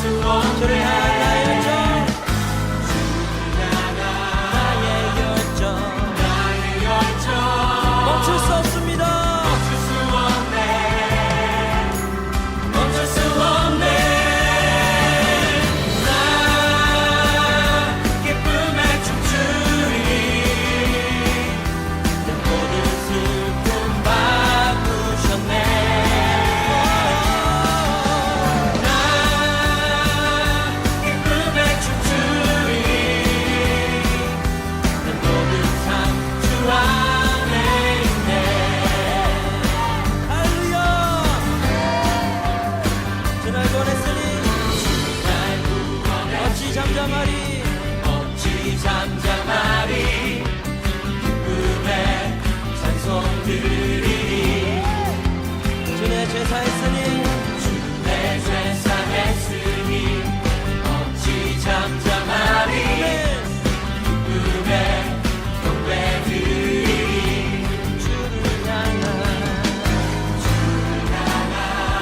주를 향한 나의 열정, 나의 열정 멈출 수 없습니다. 멈출 수 없네. 나 기쁨에 춤추리. 내 모든 슬픔 바꾸셨네. 나 기쁨에 춤추리. 내 모든 삶 주 안에 있네. 할렐루야. 주날 보냈으니 어찌 잠잠하리. 어찌 잠잠하리. 기쁨에 찬송 드리리. 주내 죄 사했으니 주내 죄 사했으니 어찌 잠잠하리. 기쁨에 경배 드리리. 주를 향한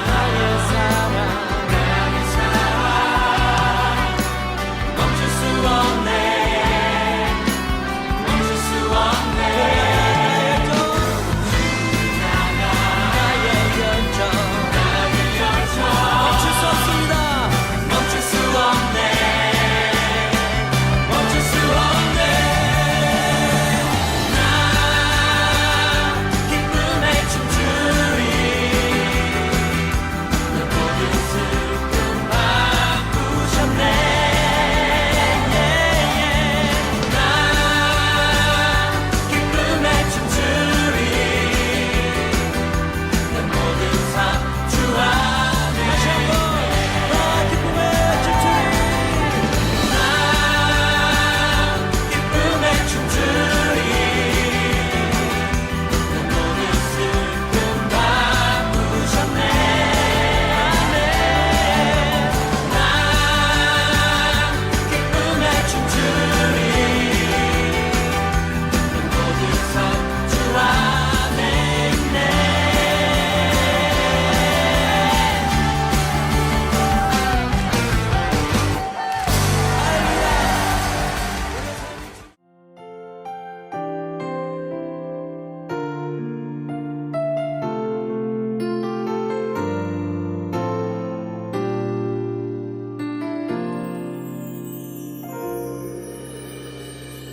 나의 사랑 멈출 수 없네. 멈출 수 없네. 나의 열정 멈출 수 없습니다. 멈출 수 없네. 멈출 수 없네. 나 기쁨에 춤추리. 내 모든 슬픔 바꾸셨네. 나 기쁨에 춤추리. 내 모든 삶 주 안에. 다시 한번. 나 기쁨에 춤추리. 나 기쁨에 춤추리. 내 모든 슬픔 바꾸셨네. 나 기쁨에 춤추리. 내 모든 삶 주 안에 있네.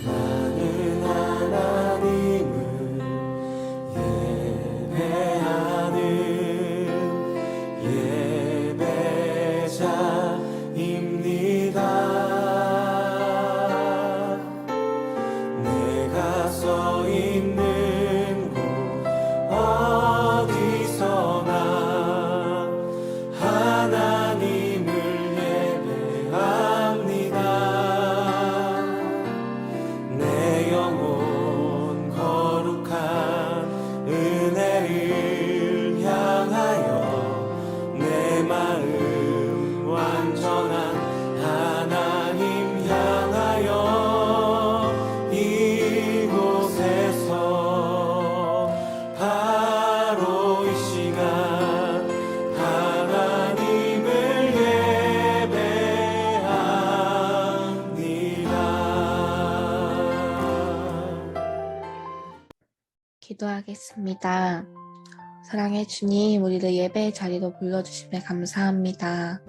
나는 하나님을 예배하는 예배자입니다. 내가 서 있는 곳 어디서나 하나님을 예배합니다. 내 영혼 거룩한 은혜를 향하여 내 마음 완전한 하나님 향하여 이곳에서 바로 이 시간 하나님을 예배합니다. 기도하겠습니다. 사랑의 주님, 우리를 예배의 자리로 불러주심에 감사합니다.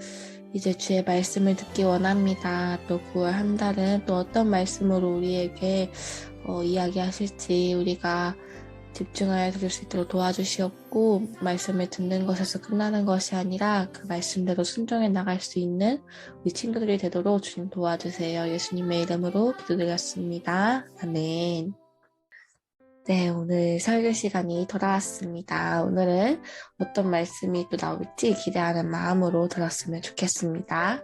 이제 주의 말씀을 듣기 원합니다. 또 9월 한 달은 또 어떤 말씀으로 우리에게 이야기하실지 우리가 집중하여 들을 수 있도록 도와주시옵고, 말씀을 듣는 것에서 끝나는 것이 아니라 그 말씀대로 순종해 나갈 수 있는 우리 친구들이 되도록 주님 도와주세요. 예수님의 이름으로 기도드렸습니다. 아멘. 네, 오늘 설교 시간이 돌아왔습니다. 오늘은 어떤 말씀이 또 나올지 기대하는 마음으로 들었으면 좋겠습니다.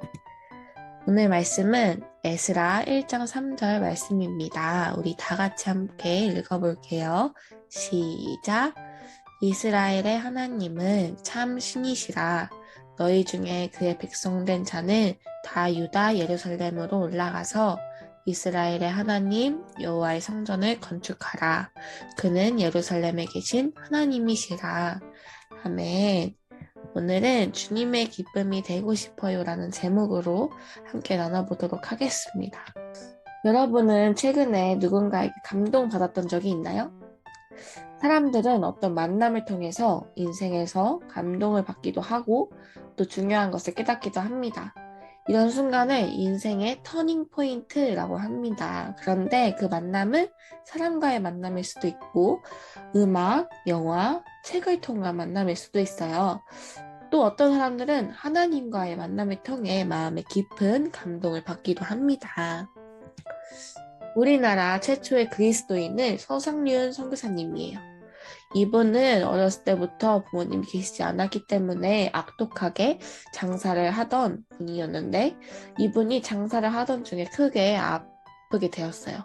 오늘 말씀은 에스라 1장 3절 말씀입니다. 우리 다 같이 함께 읽어볼게요. 시작! 이스라엘의 하나님은 참 신이시라. 너희 중에 그의 백성된 자는 다 유다 예루살렘으로 올라가서 이스라엘의 하나님 여호와의 성전을 건축하라. 그는 예루살렘에 계신 하나님이시라. 아멘. 오늘은 주님의 기쁨이 되고 싶어요 라는 제목으로 함께 나눠보도록 하겠습니다. 여러분은 최근에 누군가에게 감동받았던 적이 있나요? 사람들은 어떤 만남을 통해서 인생에서 감동을 받기도 하고 또 중요한 것을 깨닫기도 합니다. 이런 순간을 인생의 터닝 포인트라고 합니다. 그런데 그 만남은 사람과의 만남일 수도 있고 음악, 영화, 책을 통한 만남일 수도 있어요. 또 어떤 사람들은 하나님과의 만남을 통해 마음의 깊은 감동을 받기도 합니다. 우리나라 최초의 그리스도인은 서상륜 선교사님이에요. 이분은 어렸을 때부터 부모님이 계시지 않았기 때문에 악독하게 장사를 하던 분이었는데 이분이 장사를 하던 중에 크게 아프게 되었어요.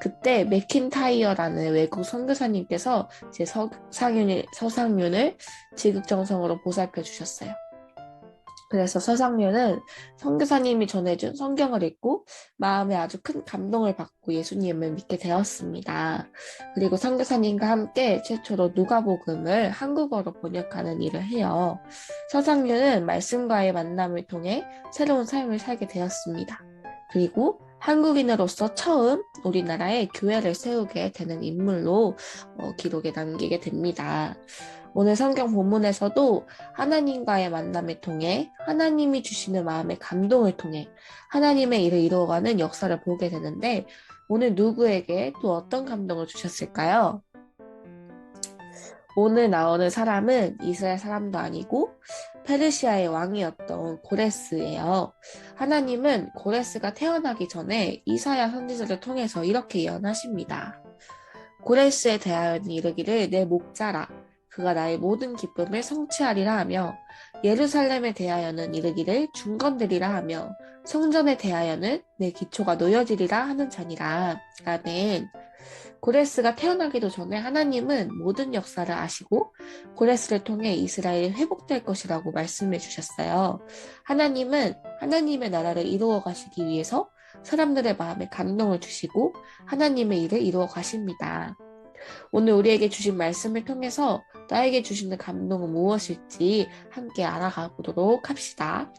그때 맥킨타이어라는 외국 선교사님께서 제 서상륜을 지극정성으로 보살펴 주셨어요. 그래서 서상륜은 선교사님이 전해준 성경을 읽고 마음에 아주 큰 감동을 받고 예수님을 믿게 되었습니다. 그리고 선교사님과 함께 최초로 누가복음을 한국어로 번역하는 일을 해요. 서상륜은 말씀과의 만남을 통해 새로운 삶을 살게 되었습니다. 그리고 한국인으로서 처음 우리나라에 교회를 세우게 되는 인물로 기록에 남기게 됩니다. 오늘 성경 본문에서도 하나님과의 만남을 통해 하나님이 주시는 마음의 감동을 통해 하나님의 일을 이루어가는 역사를 보게 되는데 오늘 누구에게 또 어떤 감동을 주셨을까요? 오늘 나오는 사람은 이스라엘 사람도 아니고 페르시아의 왕이었던 고레스예요. 하나님은 고레스가 태어나기 전에 이사야 선지자를 통해서 이렇게 예언하십니다. 고레스에 대하여는 이르기를 내 목자라 그가 나의 모든 기쁨을 성취하리라 하며 예루살렘에 대하여는 이르기를 중건되리라 하며 성전에 대하여는 내 기초가 놓여지리라 하는 자니라. 아멘. 고레스가 태어나기도 전에 하나님은 모든 역사를 아시고 고레스를 통해 이스라엘이 회복될 것이라고 말씀해 주셨어요. 하나님은 하나님의 나라를 이루어 가시기 위해서 사람들의 마음에 감동을 주시고 하나님의 일을 이루어 가십니다. 오늘 우리에게 주신 말씀을 통해서 나에게 주시는 감동은 무엇일지 함께 알아가 보도록 합시다.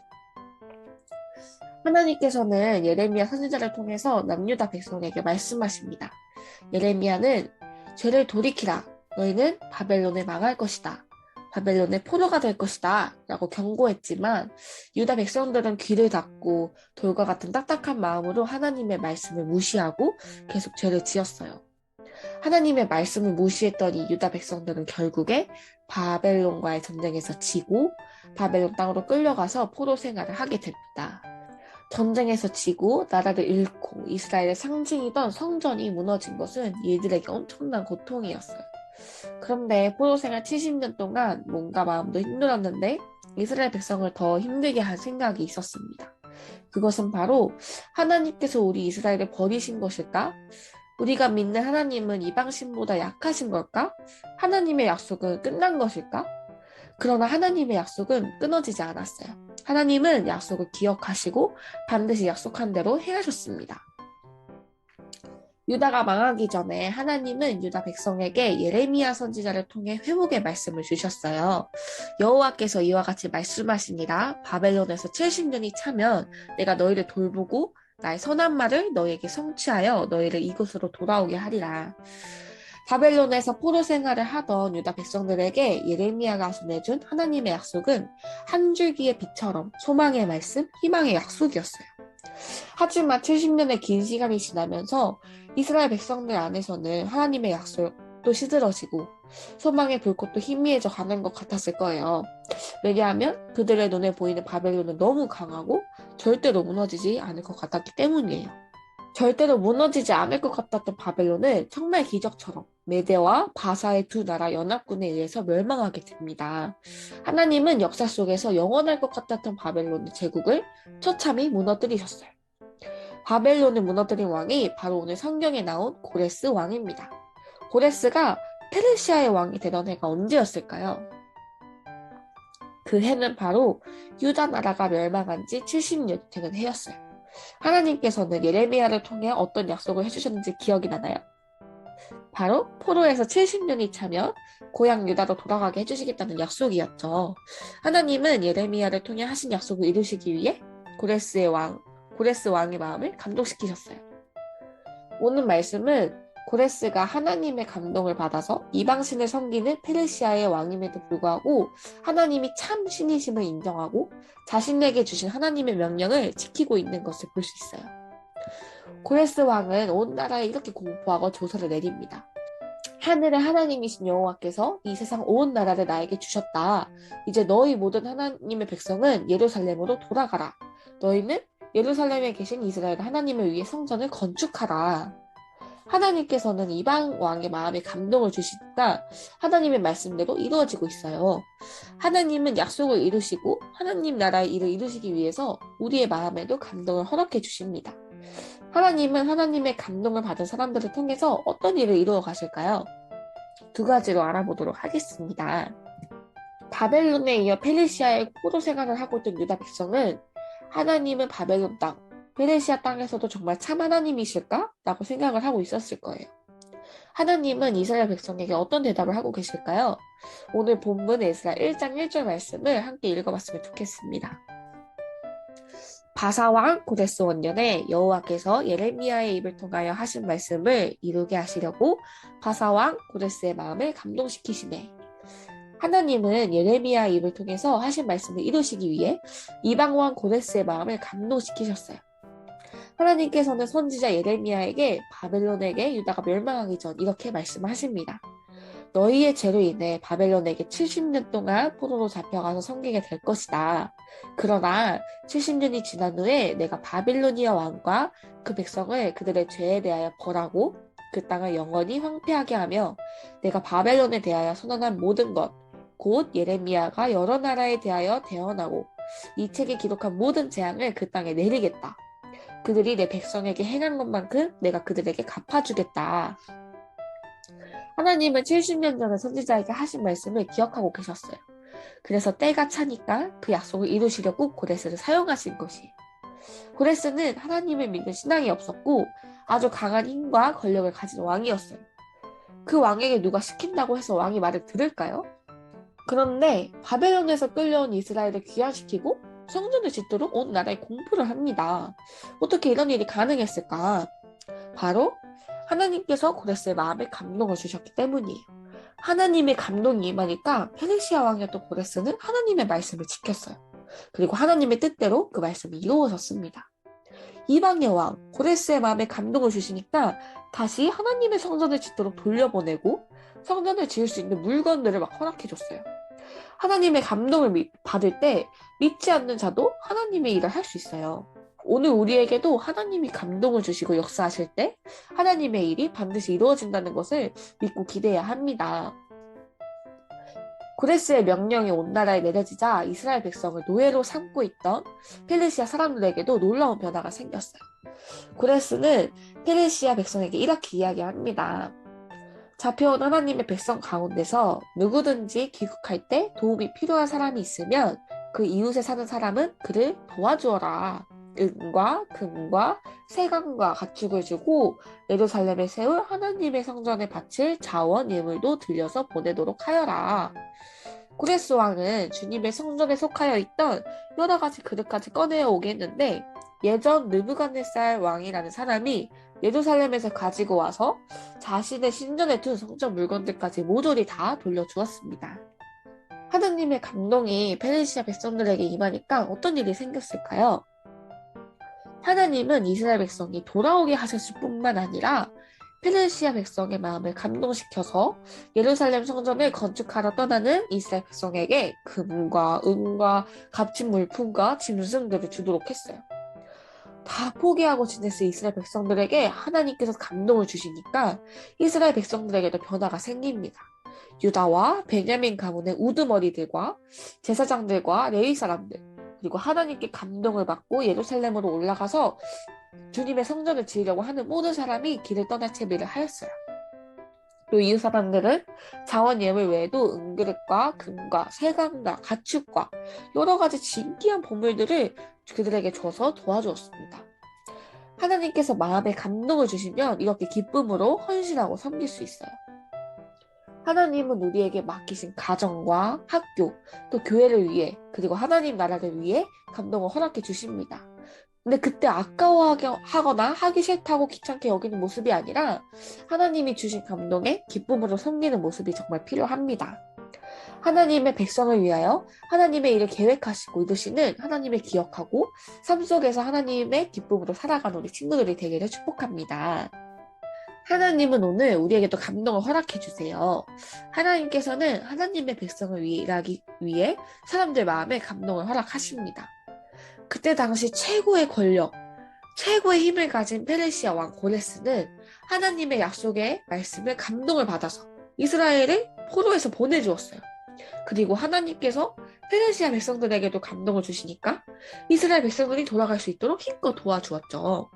하나님께서는 예레미야 선지자를 통해서 남유다 백성에게 말씀하십니다. 예레미야는 죄를 돌이키라. 너희는 바벨론에 망할 것이다. 바벨론의 포로가 될 것이다. 라고 경고했지만 유다 백성들은 귀를 닫고 돌과 같은 딱딱한 마음으로 하나님의 말씀을 무시하고 계속 죄를 지었어요. 하나님의 말씀을 무시했던 이 유다 백성들은 결국에 바벨론과의 전쟁에서 지고 바벨론 땅으로 끌려가서 포로 생활을 하게 됩니다. 전쟁에서 지고 나라를 잃고 이스라엘의 상징이던 성전이 무너진 것은 이들에게 엄청난 고통이었어요. 그런데 포로 생활 70년 동안 몸과 마음도 힘들었는데 이스라엘 백성을 더 힘들게 한 생각이 있었습니다. 그것은 바로 하나님께서 우리 이스라엘을 버리신 것일까? 우리가 믿는 하나님은 이방신보다 약하신 걸까? 하나님의 약속은 끝난 것일까? 그러나 하나님의 약속은 끊어지지 않았어요. 하나님은 약속을 기억하시고 반드시 약속한 대로 행하셨습니다. 유다가 망하기 전에 하나님은 유다 백성에게 예레미야 선지자를 통해 회복의 말씀을 주셨어요. 여호와께서 이와 같이 말씀하시니라. 바벨론에서 70년이 차면 내가 너희를 돌보고 나의 선한 말을 너희에게 성취하여 너희를 이곳으로 돌아오게 하리라. 바벨론에서 포로 생활을 하던 유다 백성들에게 예레미야가 전해준 하나님의 약속은 한 줄기의 빛처럼 소망의 말씀, 희망의 약속이었어요. 하지만 70년의 긴 시간이 지나면서 이스라엘 백성들 안에서는 하나님의 약속도 시들어지고 소망의 불꽃도 희미해져 가는 것 같았을 거예요. 왜냐하면 그들의 눈에 보이는 바벨론은 너무 강하고 절대로 무너지지 않을 것 같았기 때문이에요. 절대로 무너지지 않을 것 같았던 바벨론은 정말 기적처럼 메대와 바사의 두 나라 연합군에 의해서 멸망하게 됩니다. 하나님은 역사 속에서 영원할 것 같았던 바벨론의 제국을 처참히 무너뜨리셨어요. 바벨론을 무너뜨린 왕이 바로 오늘 성경에 나온 고레스 왕입니다. 고레스가 페르시아의 왕이 되던 해가 언제였을까요? 그 해는 바로 유다 나라가 멸망한 지 70년이 되는 해였어요. 하나님께서는 예레미야를 통해 어떤 약속을 해주셨는지 기억이 나나요? 바로 포로에서 70년이 차면 고향 유다로 돌아가게 해주시겠다는 약속이었죠. 하나님은 예레미야를 통해 하신 약속을 이루시기 위해 고레스 왕의 마음을 감동시키셨어요. 오늘 말씀은 고레스가 하나님의 감동을 받아서 이방신을 섬기는 페르시아의 왕임에도 불구하고 하나님이 참 신이심을 인정하고 자신에게 주신 하나님의 명령을 지키고 있는 것을 볼 수 있어요. 고레스 왕은 온 나라에 이렇게 공포하고 조서를 내립니다. 하늘의 하나님이신 여호와께서 이 세상 온 나라를 나에게 주셨다. 이제 너희 모든 하나님의 백성은 예루살렘으로 돌아가라. 너희는 예루살렘에 계신 이스라엘 하나님을 위해 성전을 건축하라. 하나님께서는 이방 왕의 마음에 감동을 주시니까 하나님의 말씀대로 이루어지고 있어요. 하나님은 약속을 이루시고 하나님 나라의 일을 이루시기 위해서 우리의 마음에도 감동을 허락해 주십니다. 하나님은 하나님의 감동을 받은 사람들을 통해서 어떤 일을 이루어 가실까요? 두 가지로 알아보도록 하겠습니다. 바벨론에 이어 페르시아의 포로 생활을 하고 있던 유다 백성은 하나님은 바벨론 땅, 페르시아 땅에서도 정말 참 하나님이실까? 라고 생각을 하고 있었을 거예요. 하나님은 이스라엘 백성에게 어떤 대답을 하고 계실까요? 오늘 본문 에스라 1장 1절 말씀을 함께 읽어봤으면 좋겠습니다. 바사왕 고레스 원년에 여호와께서 예레미야의 입을 통하여 하신 말씀을 이루게 하시려고 바사왕 고레스의 마음을 감동시키시네. 하나님은 예레미야의 입을 통해서 하신 말씀을 이루시기 위해 이방왕 고레스의 마음을 감동시키셨어요. 하나님께서는 선지자 예레미야에게 바벨론에게 유다가 멸망하기 전 이렇게 말씀하십니다. 너희의 죄로 인해 바벨론에게 70년 동안 포로로 잡혀가서 섬기게 될 것이다. 그러나 70년이 지난 후에 내가 바빌로니아 왕과 그 백성을 그들의 죄에 대하여 벌하고 그 땅을 영원히 황폐하게 하며 내가 바벨론에 대하여 선언한 모든 것, 곧 예레미야가 여러 나라에 대하여 대언하고 이 책에 기록한 모든 재앙을 그 땅에 내리겠다. 그들이 내 백성에게 행한 것만큼 내가 그들에게 갚아주겠다. 하나님은 70년 전에 선지자에게 하신 말씀을 기억하고 계셨어요. 그래서 때가 차니까 그 약속을 이루시려고 고레스를 사용하신 것이에요. 고레스는 하나님을 믿는 신앙이 없었고 아주 강한 힘과 권력을 가진 왕이었어요. 그 왕에게 누가 시킨다고 해서 왕이 말을 들을까요? 그런데 바벨론에서 끌려온 이스라엘을 귀환시키고 성전을 짓도록 온 나라에 공포를 합니다. 어떻게 이런 일이 가능했을까? 바로 하나님께서 고레스의 마음에 감동을 주셨기 때문이에요. 하나님의 감동이 임하니까 페르시아 왕이었던 고레스는 하나님의 말씀을 지켰어요. 그리고 하나님의 뜻대로 그 말씀이 이루어졌습니다. 이방의 왕 고레스의 마음에 감동을 주시니까 다시 하나님의 성전을 짓도록 돌려보내고 성전을 지을 수 있는 물건들을 막 허락해줬어요. 하나님의 감동을 받을 때 믿지 않는 자도 하나님의 일을 할 수 있어요. 오늘 우리에게도 하나님이 감동을 주시고 역사하실 때 하나님의 일이 반드시 이루어진다는 것을 믿고 기대해야 합니다. 고레스의 명령이 온 나라에 내려지자 이스라엘 백성을 노예로 삼고 있던 페르시아 사람들에게도 놀라운 변화가 생겼어요. 고레스는 페르시아 백성에게 이렇게 이야기합니다. 잡혀온 하나님의 백성 가운데서 누구든지 귀국할 때 도움이 필요한 사람이 있으면 그 이웃에 사는 사람은 그를 도와주어라. 은과 금과 세강과 가축을 주고 예루살렘에 세울 하나님의 성전에 바칠 자원 예물도 들려서 보내도록 하여라. 고레스 왕은 주님의 성전에 속하여 있던 여러 가지 그릇까지 꺼내어 오게 했는데 예전 느부갓네살 왕이라는 사람이 예루살렘에서 가지고 와서 자신의 신전에 둔 성전 물건들까지 모조리 다 돌려주었습니다. 하느님의 감동이 페르시아 백성들에게 임하니까 어떤 일이 생겼을까요? 하나님은 이스라엘 백성이 돌아오게 하셨을 뿐만 아니라 페르시아 백성의 마음을 감동시켜서 예루살렘 성전을 건축하러 떠나는 이스라엘 백성에게 금과 은과 값진 물품과 짐승들을 주도록 했어요. 다 포기하고 지냈을 이스라엘 백성들에게 하나님께서 감동을 주시니까 이스라엘 백성들에게도 변화가 생깁니다. 유다와 베냐민 가문의 우두머리들과 제사장들과 레위 사람들 그리고 하나님께 감동을 받고 예루살렘으로 올라가서 주님의 성전을 지으려고 하는 모든 사람이 길을 떠날 채비를 하였어요. 또 이웃 사람들은 자원 예물 외에도 은그릇과 금과 세강과 가축과 여러 가지 진귀한 보물들을 그들에게 줘서 도와주었습니다. 하나님께서 마음에 감동을 주시면 이렇게 기쁨으로 헌신하고 섬길 수 있어요. 하나님은 우리에게 맡기신 가정과 학교, 또 교회를 위해, 그리고 하나님 나라를 위해 감동을 허락해 주십니다. 근데 그때 아까워하거나 하기 싫다고 귀찮게 여기는 모습이 아니라 하나님이 주신 감동에 기쁨으로 섬기는 모습이 정말 필요합니다. 하나님의 백성을 위하여 하나님의 일을 계획하시고 이루시는 하나님을 기억하고 삶 속에서 하나님의 기쁨으로 살아가는 우리 친구들이 되기를 축복합니다. 하나님은 오늘 우리에게도 감동을 허락해 주세요. 하나님께서는 하나님의 백성을 위해 일하기 위해 사람들 마음에 감동을 허락하십니다. 그때 당시 최고의 권력, 최고의 힘을 가진 페르시아 왕 고레스는 하나님의 약속의 말씀을 감동을 받아서 이스라엘을 포로에서 보내주었어요. 그리고 하나님께서 페르시아 백성들에게도 감동을 주시니까 이스라엘 백성들이 돌아갈 수 있도록 힘껏 도와주었죠.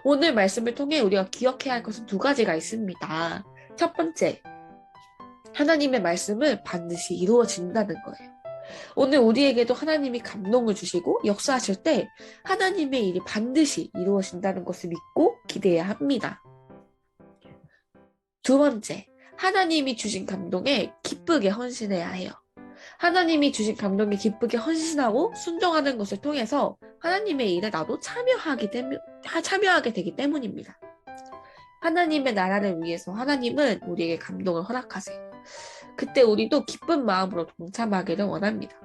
오늘 말씀을 통해 우리가 기억해야 할 것은 두 가지가 있습니다. 첫 번째, 하나님의 말씀은 반드시 이루어진다는 거예요. 오늘 우리에게도 하나님이 감동을 주시고 역사하실 때 하나님의 일이 반드시 이루어진다는 것을 믿고 기대해야 합니다. 두 번째, 하나님이 주신 감동에 기쁘게 헌신해야 해요. 하나님이 주신 감동에 기쁘게 헌신하고 순종하는 것을 통해서 하나님의 일에 나도 참여하게 되기 때문입니다. 하나님의 나라를 위해서 하나님은 우리에게 감동을 허락하세요. 그때 우리도 기쁜 마음으로 동참하기를 원합니다.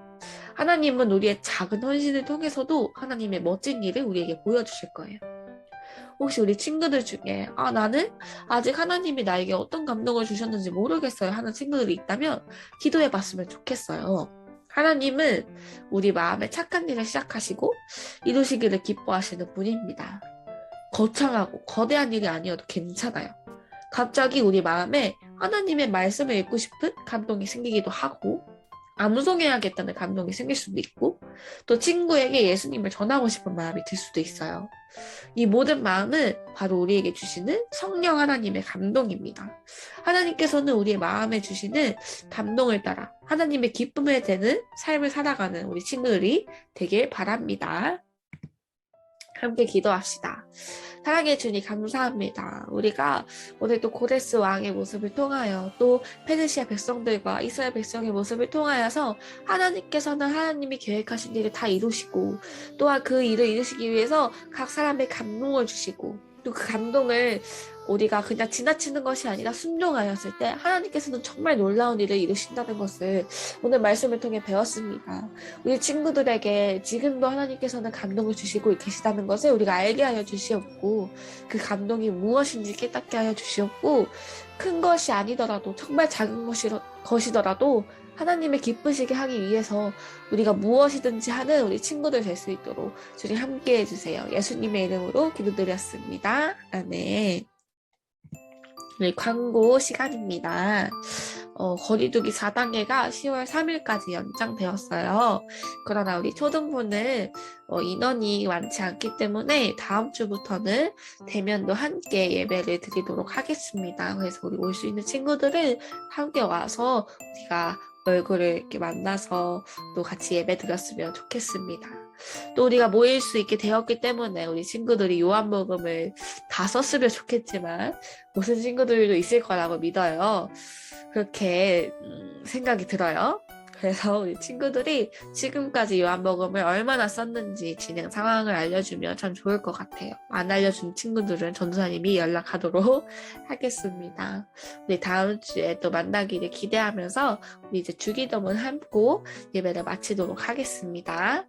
하나님은 우리의 작은 헌신을 통해서도 하나님의 멋진 일을 우리에게 보여주실 거예요. 혹시 우리 친구들 중에 나는 아직 하나님이 나에게 어떤 감동을 주셨는지 모르겠어요 하는 친구들이 있다면 기도해 봤으면 좋겠어요. 하나님은 우리 마음에 착한 일을 시작하시고 이루시기를 기뻐하시는 분입니다. 거창하고 거대한 일이 아니어도 괜찮아요. 갑자기 우리 마음에 하나님의 말씀을 읽고 싶은 감동이 생기기도 하고 암송해야겠다는 감동이 생길 수도 있고 또 친구에게 예수님을 전하고 싶은 마음이 들 수도 있어요. 이 모든 마음은 바로 우리에게 주시는 성령 하나님의 감동입니다. 하나님께서는 우리의 마음에 주시는 감동을 따라 하나님의 기쁨을 되는 삶을 살아가는 우리 친구들이 되길 바랍니다. 함께 기도합시다. 사랑해 주니 감사합니다. 우리가 오늘 또 고레스 왕의 모습을 통하여 또 페르시아 백성들과 이스라엘 백성의 모습을 통하여서 하나님께서는 하나님이 계획하신 일을 다 이루시고 또한 그 일을 이루시기 위해서 각 사람의 감동을 주시고 또 그 감동을 우리가 그냥 지나치는 것이 아니라 순종하였을 때 하나님께서는 정말 놀라운 일을 이루신다는 것을 오늘 말씀을 통해 배웠습니다. 우리 친구들에게 지금도 하나님께서는 감동을 주시고 계시다는 것을 우리가 알게 하여 주시옵고 그 감동이 무엇인지 깨닫게 하여 주시옵고 큰 것이 아니더라도 정말 작은 것이더라도 하나님의 기쁘시게 하기 위해서 우리가 무엇이든지 하는 우리 친구들 될 수 있도록 주님 함께 해주세요. 예수님의 이름으로 기도드렸습니다. 아멘. 네, 광고 시간입니다. 거리두기 4단계가 10월 3일까지 연장되었어요. 그러나 우리 초등부는 인원이 많지 않기 때문에 다음 주부터는 대면도 함께 예배를 드리도록 하겠습니다. 그래서 우리 올 수 있는 친구들은 함께 와서 우리가 얼굴을 이렇게 만나서 또 같이 예배 드렸으면 좋겠습니다. 또 우리가 모일 수 있게 되었기 때문에 우리 친구들이 요한복음을 다 썼으면 좋겠지만 무슨 친구들도 있을 거라고 믿어요. 그렇게 생각이 들어요. 그래서 우리 친구들이 지금까지 요한복음을 얼마나 썼는지 진행 상황을 알려주면 참 좋을 것 같아요. 안 알려준 친구들은 전도사님이 연락하도록 하겠습니다. 우리 다음 주에 또 만나기를 기대하면서 우리 이제 주기도문 함고 예배를 마치도록 하겠습니다.